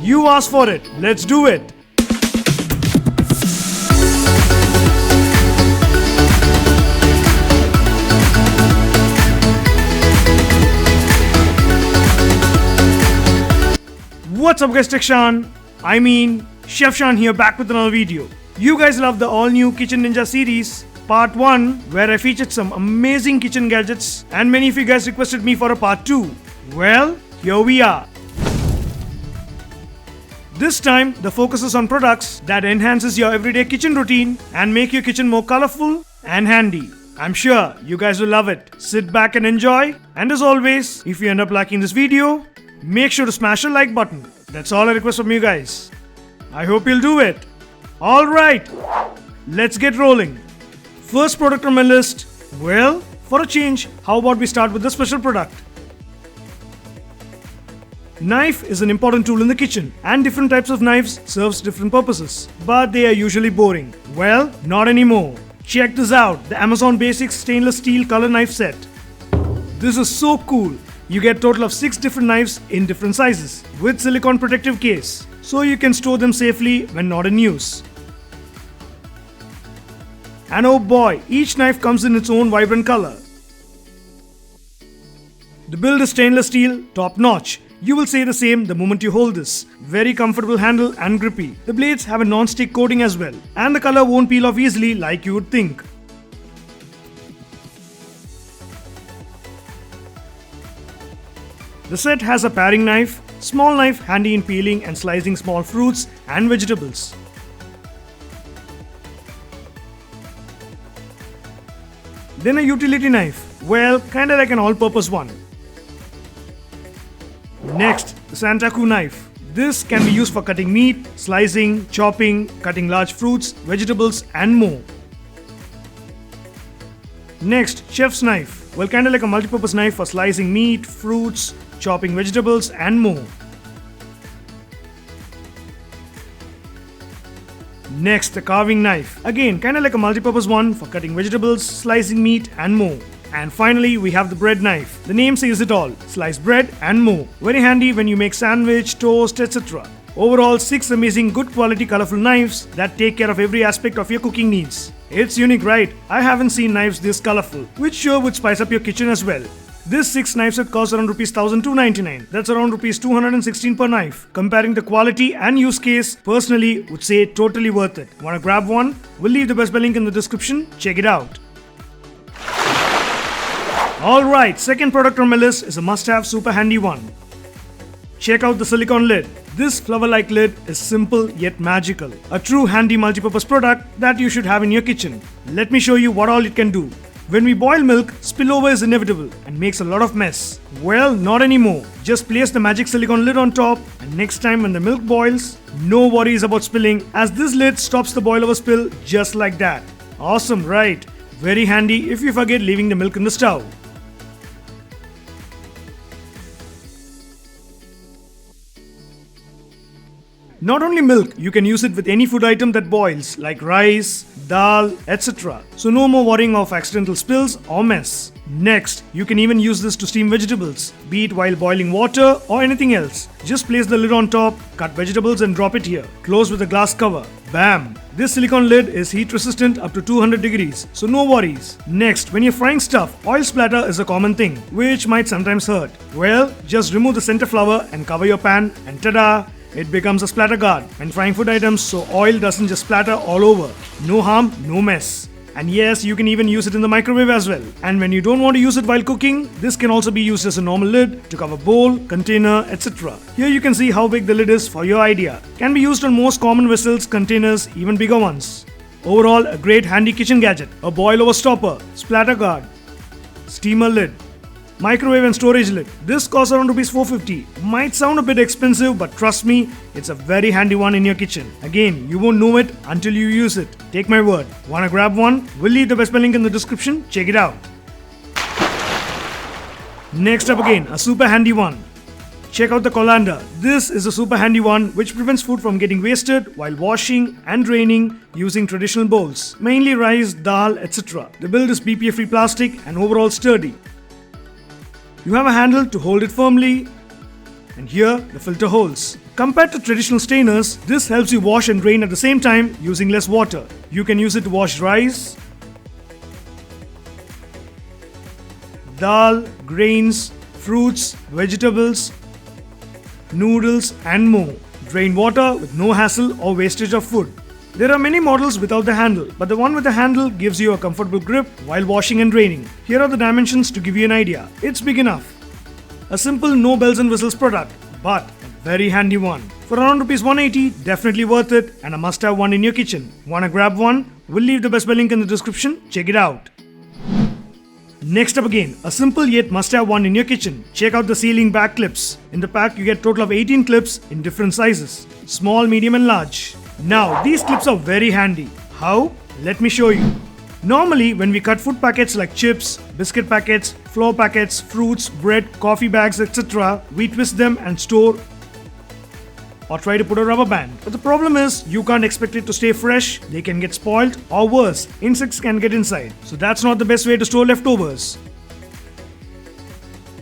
You asked for it. Let's do it. What's up guys, Chef Shan here, back with another video. You guys love the all new Kitchen Ninja series, part 1, where I featured some amazing kitchen gadgets, and many of you guys requested me for a part 2. Well, here we are. This time, the focus is on products that enhances your everyday kitchen routine and make your kitchen more colorful and handy. I'm sure you guys will love it. Sit back and enjoy. And as always, if you end up liking this video, make sure to smash the like button. That's all I request from you guys. I hope you'll do it. Alright, let's get rolling. First product on my list. Well, for a change, how about we start with the special product? Knife is an important tool in the kitchen, and different types of knives serves different purposes, but they are usually boring. Well, not anymore. Check this out, the Amazon Basics stainless steel color knife set. This is so cool. You get total of 6 different knives in different sizes with silicone protective case, so you can store them safely when not in use. And oh boy, each knife comes in its own vibrant color. The build is stainless steel, top notch. You will say the same the moment you hold this. Very comfortable handle and grippy. The blades have a non-stick coating as well, and the color won't peel off easily like you would think. The set has a paring knife, small knife handy in peeling and slicing small fruits and vegetables. Then a utility knife, well, kinda like an all-purpose one. Next, the Santaku knife. This can be used for cutting meat, slicing, chopping, cutting large fruits, vegetables and more. Next, chef's knife. Well, kinda like a multi-purpose knife for slicing meat, fruits, chopping vegetables and more. Next, the carving knife. Again, kinda like a multi-purpose one for cutting vegetables, slicing meat and more. And finally, we have the bread knife. The name says it all. Slice bread and more. Very handy when you make sandwich, toast, etc. Overall, 6 amazing good quality colorful knives that take care of every aspect of your cooking needs. It's unique, right? I haven't seen knives this colorful, which sure would spice up your kitchen as well. This 6 knife set costs around Rs 1,299. That's around Rs 216 per knife. Comparing the quality and use case, personally would say totally worth it. Wanna grab one? We'll leave the Best Buy link in the description. Check it out. Alright, second product on my list is a must-have super handy one. Check out the silicone lid. This flower-like lid is simple yet magical. A true handy multi-purpose product that you should have in your kitchen. Let me show you what all it can do. When we boil milk, spillover is inevitable and makes a lot of mess. Well, not anymore. Just place the magic silicone lid on top, and next time when the milk boils, no worries about spilling, as this lid stops the boil over spill just like that. Awesome, right? Very handy if you forget leaving the milk in the stove. Not only milk, you can use it with any food item that boils, like rice, dal, etc. So no more worrying of accidental spills or mess. Next, you can even use this to steam vegetables, be it while boiling water or anything else. Just place the lid on top, cut vegetables and drop it here. Close with a glass cover. Bam! This silicone lid is heat resistant up to 200 degrees, so no worries. Next, when you're frying stuff, oil splatter is a common thing, which might sometimes hurt. Well, just remove the center flower and cover your pan, and ta-da! It becomes a splatter guard when frying food items, so oil doesn't just splatter all over. No harm, no mess. And yes, you can even use it in the microwave as well. And when you don't want to use it while cooking, this can also be used as a normal lid to cover bowl, container, etc. Here you can see how big the lid is for your idea. Can be used on most common vessels, containers, even bigger ones. Overall, a great handy kitchen gadget. A boil over stopper, splatter guard, steamer lid, microwave and storage lid. This costs around Rs 450. Might sound a bit expensive, but trust me, it's a very handy one in your kitchen. Again, you won't know it until you use it. Take my word. Wanna grab one? We'll leave the Best Buy link in the description. Check it out. Next up again, a super handy one. Check out the colander. This is a super handy one which prevents food from getting wasted while washing and draining using traditional bowls, mainly rice, dal, etc. The build is BPA-free plastic and overall sturdy. You have a handle to hold it firmly, and here the filter holes. Compared to traditional strainers, this helps you wash and drain at the same time using less water. You can use it to wash rice, dal, grains, fruits, vegetables, noodles and more. Drain water with no hassle or wastage of food. There are many models without the handle, but the one with the handle gives you a comfortable grip while washing and draining. Here are the dimensions to give you an idea. It's big enough. A simple no bells and whistles product, but a very handy one. For around ₹180, definitely worth it and a must-have one in your kitchen. Wanna grab one? We'll leave the Best Buy link in the description. Check it out. Next up again, a simple yet must-have one in your kitchen. Check out the ceiling back clips. In the pack, you get total of 18 clips in different sizes. Small, medium and large. Now, these clips are very handy. How? Let me show you. Normally, when we cut food packets like chips, biscuit packets, flour packets, fruits, bread, coffee bags, etc., we twist them and store or try to put a rubber band. But the problem is, you can't expect it to stay fresh, they can get spoiled, or worse, insects can get inside. So that's not the best way to store leftovers.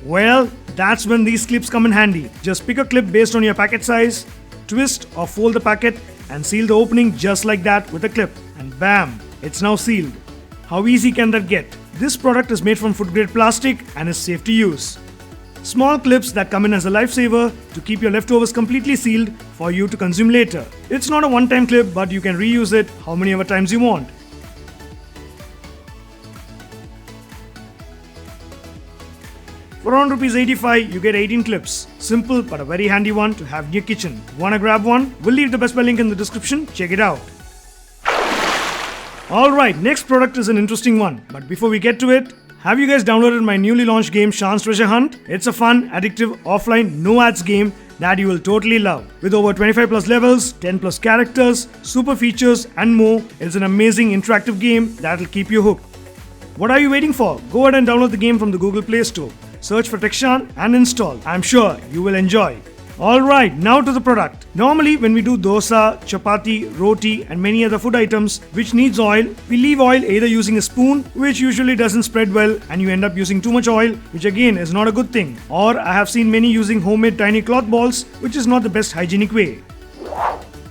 Well, that's when these clips come in handy. Just pick a clip based on your packet size, twist or fold the packet, and seal the opening just like that with a clip. And bam, it's now sealed. How easy can that get? This product is made from food grade plastic and is safe to use. Small clips that come in as a lifesaver to keep your leftovers completely sealed for you to consume later. It's not a one-time clip, but you can reuse it how many ever times you want. For around ₹85, you get 18 clips. Simple but a very handy one to have in your kitchen. Wanna grab one? We'll leave the Best Buy link in the description. Check it out. Alright, next product is an interesting one. But before we get to it, have you guys downloaded my newly launched game Shan's Treasure Hunt? It's a fun, addictive, offline, no ads game that you will totally love. With over 25 plus levels, 10 plus characters, super features and more, it's an amazing interactive game that'll keep you hooked. What are you waiting for? Go ahead and download the game from the Google Play Store. Search for Techshan and install. I'm sure you will enjoy. Alright, now to the product. Normally when we do dosa, chapati, roti and many other food items which needs oil, we leave oil either using a spoon which usually doesn't spread well and you end up using too much oil, which again is not a good thing. Or I have seen many using homemade tiny cloth balls, which is not the best hygienic way.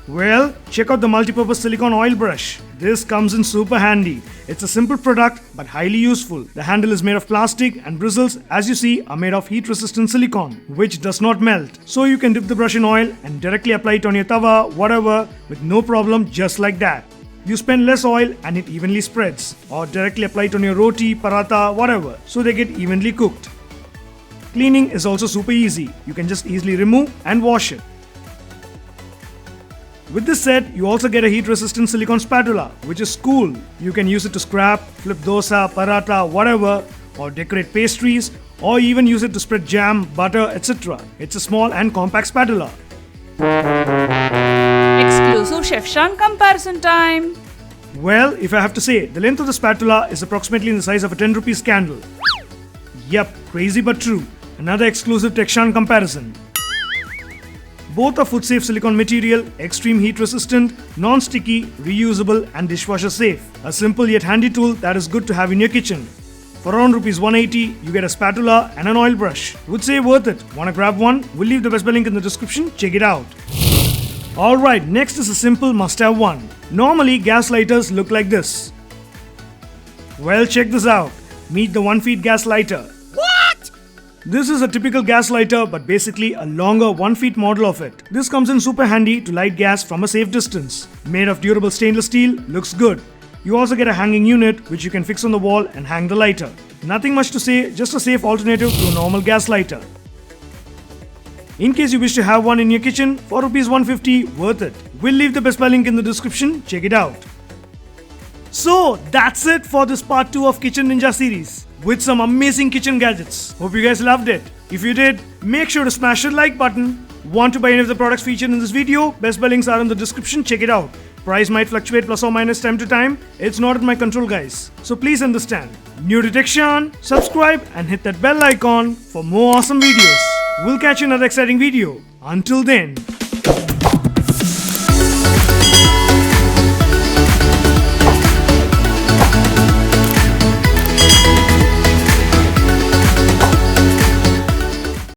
Well, check out the multi-purpose silicone oil brush. This comes in super handy. It's a simple product but highly useful. The handle is made of plastic and bristles, as you see, are made of heat-resistant silicone, which does not melt. So you can dip the brush in oil and directly apply it on your tawa, whatever, with no problem, just like that. You spend less oil and it evenly spreads. Or directly apply it on your roti, paratha, whatever, so they get evenly cooked. Cleaning is also super easy. You can just easily remove and wash it. With this set, you also get a heat-resistant silicone spatula, which is cool. You can use it to scrap, flip dosa, paratha, whatever, or decorate pastries, or even use it to spread jam, butter, etc. It's a small and compact spatula. Exclusive Chef Shan comparison time. Well, if I have to say, the length of the spatula is approximately in the size of a 10 rupees candle. Yep, crazy but true. Another exclusive Techshan comparison. Both are food safe silicone material, extreme heat resistant, non-sticky, reusable and dishwasher safe. A simple yet handy tool that is good to have in your kitchen. For around ₹180, you get a spatula and an oil brush. Would say worth it. Wanna grab one? We'll leave the Best Buy link in the description. Check it out. Alright, next is a simple must-have one. Normally, gas lighters look like this. Well, check this out. Meet the 1-feet gas lighter. This is a typical gas lighter, but basically a longer 1-feet model of it. This comes in super handy to light gas from a safe distance. Made of durable stainless steel, looks good. You also get a hanging unit which you can fix on the wall and hang the lighter. Nothing much to say, just a safe alternative to a normal gas lighter. In case you wish to have one in your kitchen, for ₹150, worth it. We'll leave the Best Buy link in the description, check it out. So that's it for this part 2 of Kitchen Ninja series, with some amazing kitchen gadgets. Hope you guys loved it. If you did, make sure to smash the like button. Want to buy any of the products featured in this video? Best Buy links are in the description, check it out. Price might fluctuate plus or minus time to time. It's not in my control, guys. So please understand. New to Techshan, subscribe and hit that bell icon for more awesome videos. We'll catch you in another exciting video. Until then.